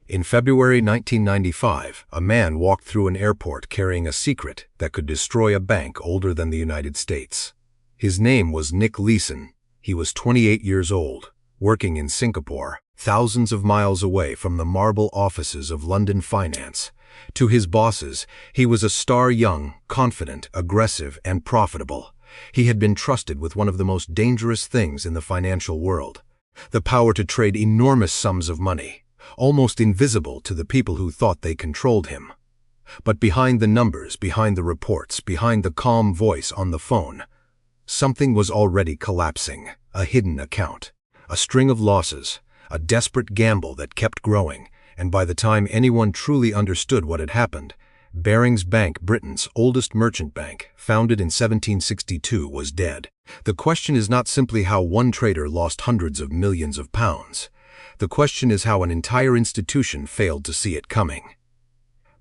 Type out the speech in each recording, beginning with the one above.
In February 1995, a man walked through an airport carrying a secret that could destroy a bank older than the United States. His name was Nick Leeson. He was 28 years old, working in Singapore, thousands of miles away from the marble offices of London finance. To his bosses, he was a star, young, confident, aggressive, and profitable. He had been trusted with one of the most dangerous things in the financial world: the power to trade enormous sums of money, almost invisible to the people who thought they controlled him. But behind the numbers, behind the reports, behind the calm voice on the phone, something was already collapsing: a hidden account, a string of losses, a desperate gamble that kept growing. And by the time anyone truly understood what had happened, Barings Bank, Britain's oldest merchant bank, founded in 1762, was dead. The question is not simply how one trader lost hundreds of millions of pounds. The question is how an entire institution failed to see it coming.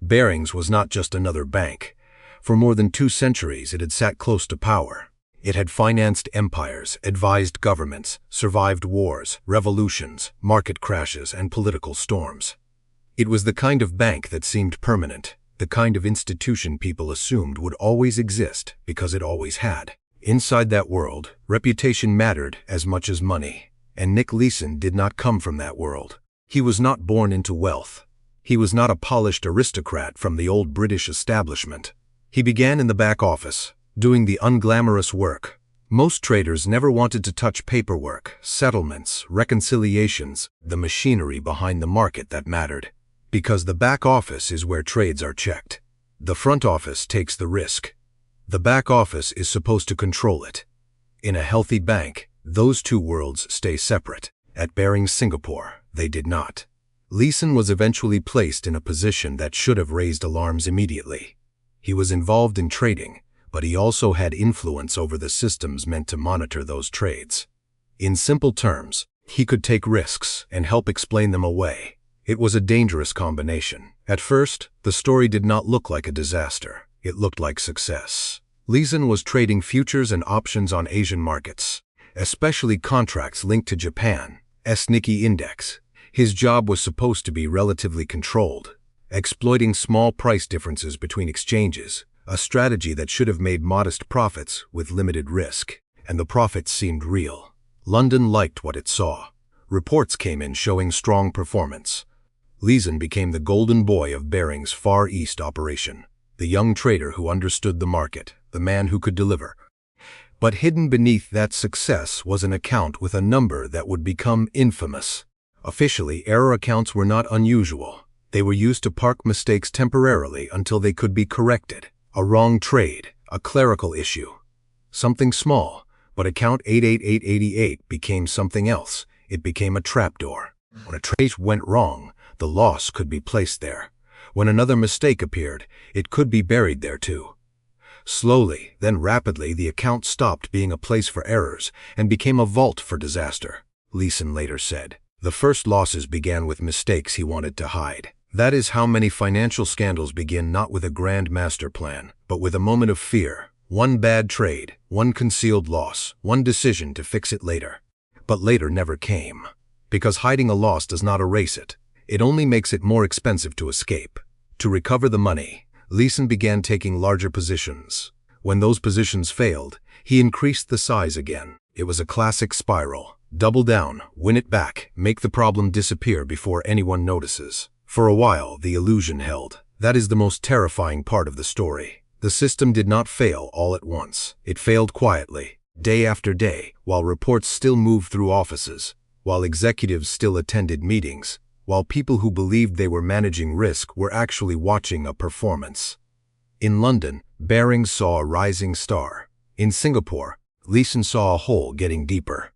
Barings was not just another bank. For more than 2 centuries, it had sat close to power. It had financed empires, advised governments, survived wars, revolutions, market crashes, and political storms. It was the kind of bank that seemed permanent, the kind of institution people assumed would always exist because it always had. Inside that world, reputation mattered as much as money, and Nick Leeson did not come from that world. He was not born into wealth. He was not a polished aristocrat from the old British establishment. He began in the back office, doing the unglamorous work. Most traders never wanted to touch paperwork, settlements, reconciliations, the machinery behind the market that mattered. Because the back office is where trades are checked. The front office takes the risk. The back office is supposed to control it. In a healthy bank, those two worlds stay separate. At Barings Singapore, they did not. Leeson was eventually placed in a position that should have raised alarms immediately. He was involved in trading, but he also had influence over the systems meant to monitor those trades. In simple terms, he could take risks and help explain them away. It was a dangerous combination. At first, the story did not look like a disaster. It looked like success. Leeson was trading futures and options on Asian markets, especially contracts linked to Japan's Nikkei index. His job was supposed to be relatively controlled, exploiting small price differences between exchanges, a strategy that should have made modest profits with limited risk. And the profits seemed real. London liked what it saw. Reports came in showing strong performance. Leeson became the golden boy of Barings' Far East operation, the young trader who understood the market, the man who could deliver. But hidden beneath that success was an account with a number that would become infamous. Officially, error accounts were not unusual. They were used to park mistakes temporarily until they could be corrected. A wrong trade, a clerical issue. Something small, but account 88888 became something else. It became a trapdoor. When a trade went wrong, the loss could be placed there. When another mistake appeared, it could be buried there too. Slowly, then rapidly, the account stopped being a place for errors and became a vault for disaster, Leeson later said. The first losses began with mistakes he wanted to hide. That is how many financial scandals begin, not with a grand master plan, but with a moment of fear. One bad trade, one concealed loss, one decision to fix it later. But later never came. Because hiding a loss does not erase it. It only makes it more expensive to escape. To recover the money, Leeson began taking larger positions. When those positions failed, he increased the size again. It was a classic spiral. Double down, win it back, make the problem disappear before anyone notices. For a while, the illusion held. That is the most terrifying part of the story. The system did not fail all at once. It failed quietly, day after day, while reports still moved through offices, while executives still attended meetings, while people who believed they were managing risk were actually watching a performance. In London, Barings saw a rising star. In Singapore, Leeson saw a hole getting deeper.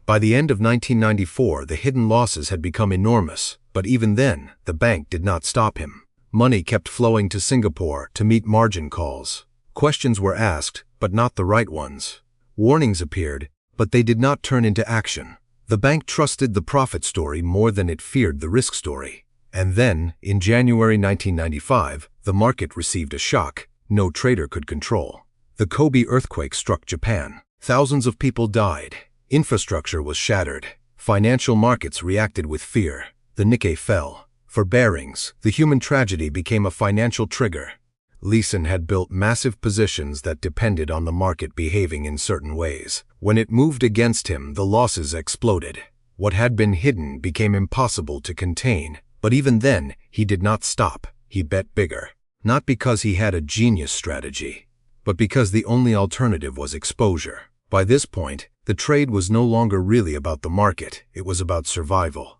By the end of 1994, the hidden losses had become enormous, but even then, the bank did not stop him. Money kept flowing to Singapore to meet margin calls. Questions were asked, but not the right ones. Warnings appeared, but they did not turn into action. The bank trusted the profit story more than it feared the risk story. And then, in January 1995, the market received a shock no trader could control. The Kobe earthquake struck Japan. Thousands of people died. Infrastructure was shattered. Financial markets reacted with fear. The Nikkei fell. For Barings, the human tragedy became a financial trigger. Leeson had built massive positions that depended on the market behaving in certain ways. When it moved against him, the losses exploded. What had been hidden became impossible to contain, but even then, he did not stop. He bet bigger. Not because he had a genius strategy, but because the only alternative was exposure. By this point, the trade was no longer really about the market, it was about survival.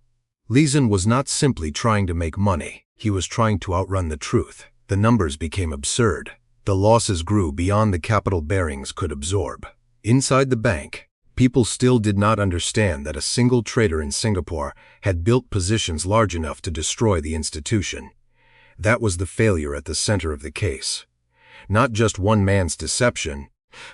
Leeson was not simply trying to make money, he was trying to outrun the truth. The numbers became absurd. The losses grew beyond the capital Barings could absorb. Inside the bank, people still did not understand that a single trader in Singapore had built positions large enough to destroy the institution. That was the failure at the center of the case. Not just one man's deception,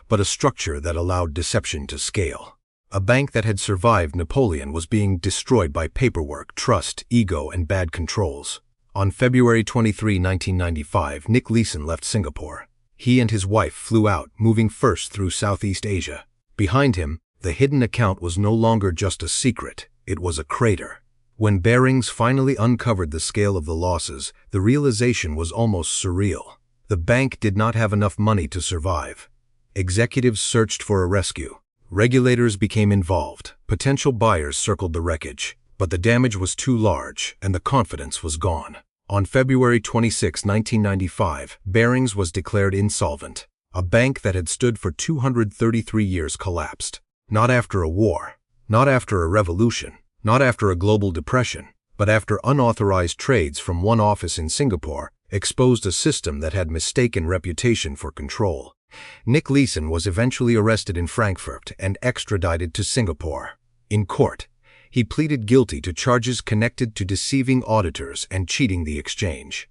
but a structure that allowed deception to scale. A bank that had survived Napoleon was being destroyed by paperwork, trust, ego, and bad controls. On February 23, 1995, Nick Leeson left Singapore. He and his wife flew out, moving first through Southeast Asia. Behind him, the hidden account was no longer just a secret, it was a crater. When Barings finally uncovered the scale of the losses, the realization was almost surreal. The bank did not have enough money to survive. Executives searched for a rescue. Regulators became involved. Potential buyers circled the wreckage. But the damage was too large, and the confidence was gone. On February 26, 1995, Barings was declared insolvent. A bank that had stood for 233 years collapsed. Not after a war, not after a revolution, not after a global depression, but after unauthorized trades from one office in Singapore exposed a system that had mistaken reputation for control. Nick Leeson was eventually arrested in Frankfurt and extradited to Singapore. In court, he pleaded guilty to charges connected to deceiving auditors and cheating the exchange.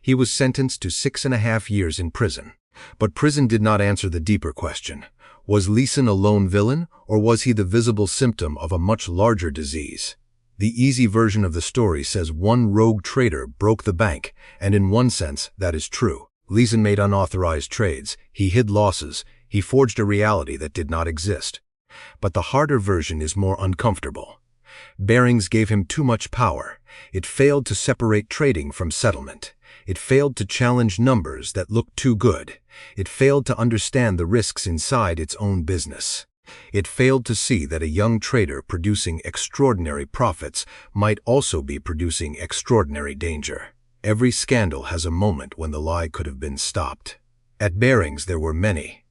He was sentenced to 6.5 years in prison. But prison did not answer the deeper question. Was Leeson a lone villain, or was he the visible symptom of a much larger disease? The easy version of the story says one rogue trader broke the bank, and in one sense, that is true. Leeson made unauthorized trades, he hid losses, he forged a reality that did not exist. But the harder version is more uncomfortable. Barings gave him too much power. It failed to separate trading from settlement. It failed to challenge numbers that looked too good. It failed to understand the risks inside its own business. It failed to see that a young trader producing extraordinary profits might also be producing extraordinary danger. Every scandal has a moment when the lie could have been stopped. At Barings there were many.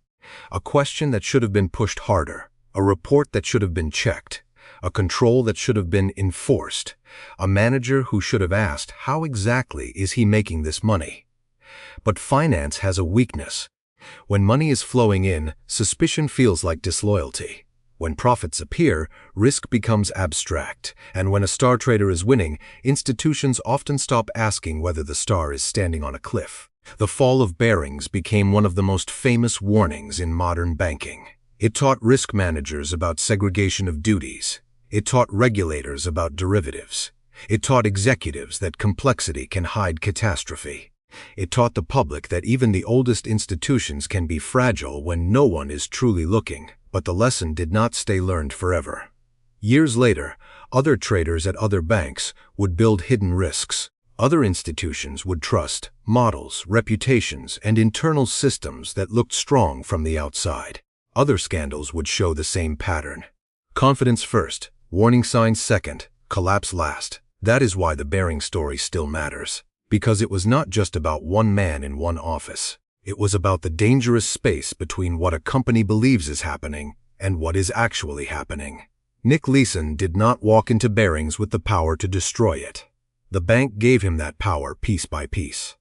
A question that should have been pushed harder. A report that should have been checked. A control that should have been enforced. A manager who should have asked, how exactly is he making this money? But finance has a weakness. When money is flowing in, suspicion feels like disloyalty. When profits appear, risk becomes abstract. And when a star trader is winning, institutions often stop asking whether the star is standing on a cliff. The fall of Barings became one of the most famous warnings in modern banking. It taught risk managers about segregation of duties. It taught regulators about derivatives. It taught executives that complexity can hide catastrophe. It taught the public that even the oldest institutions can be fragile when no one is truly looking, but the lesson did not stay learned forever. Years later, other traders at other banks would build hidden risks. Other institutions would trust models, reputations, and internal systems that looked strong from the outside. Other scandals would show the same pattern. Confidence first, warning signs second, collapse last. That is why the Barings story still matters. Because it was not just about one man in one office. It was about the dangerous space between what a company believes is happening and what is actually happening. Nick Leeson did not walk into Barings with the power to destroy it. The bank gave him that power piece by piece.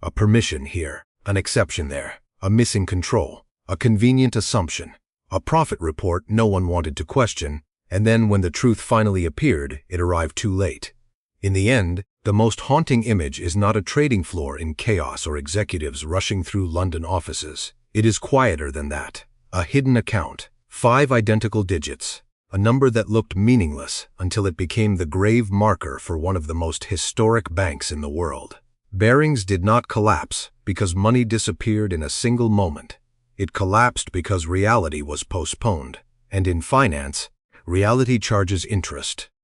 A permission here, an exception there, a missing control, a convenient assumption, a profit report no one wanted to question, and then when the truth finally appeared, it arrived too late. In the end, the most haunting image is not a trading floor in chaos or executives rushing through London offices. It is quieter than that. A hidden account, 5 identical digits, a number that looked meaningless until it became the grave marker for one of the most historic banks in the world. Barings did not collapse because money disappeared in a single moment. It collapsed because reality was postponed. And in finance, reality charges interest.